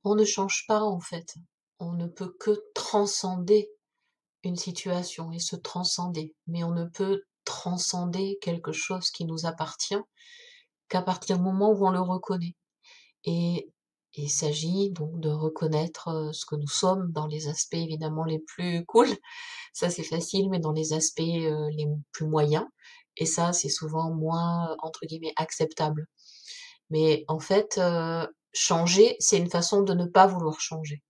On ne change pas en fait. On ne peut que transcender une situation et se transcender. Mais on ne peut transcender quelque chose qui nous appartient qu'à partir du moment où on le reconnaît. Et il s'agit donc de reconnaître ce que nous sommes dans les aspects évidemment les plus cool. Ça c'est facile, mais dans les aspects les plus moyens. Et ça c'est souvent moins entre guillemets acceptable. Mais en fait, changer, c'est une façon de ne pas vouloir changer.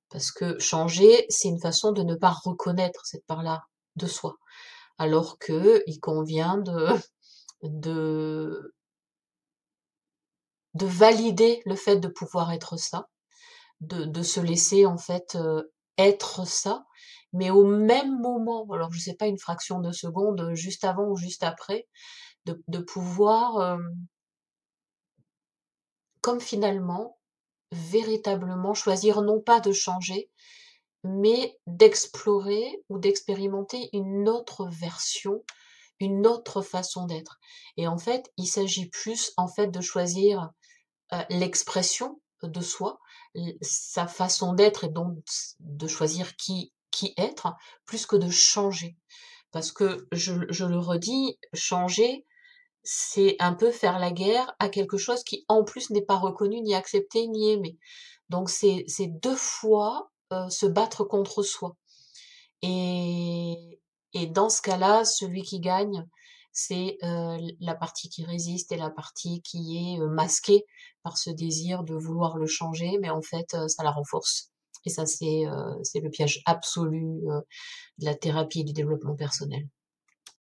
Parce que changer, c'est une façon de ne pas reconnaître cette part-là de soi. Alors que il convient de, de valider le fait de pouvoir être ça, de se laisser en fait être ça, mais au même moment, alors je sais pas une fraction de seconde, juste avant ou juste après, de pouvoir, comme finalement, véritablement choisir non pas de changer, mais d'explorer ou d'expérimenter une autre version, une autre façon d'être. Et en fait, il s'agit plus en fait de choisir l'expression de soi, sa façon d'être et donc de choisir qui être, plus que de changer. Parce que je le redis, changer, c'est un peu faire la guerre à quelque chose qui en plus n'est pas reconnu, ni accepté, ni aimé. Donc c'est deux fois se battre contre soi. Et, et dans ce cas-là, celui qui gagne, c'est la partie qui résiste et la partie qui est masquée par ce désir de vouloir le changer, mais en fait, ça la renforce. Et ça, c'est le piège absolu de la thérapie et du développement personnel.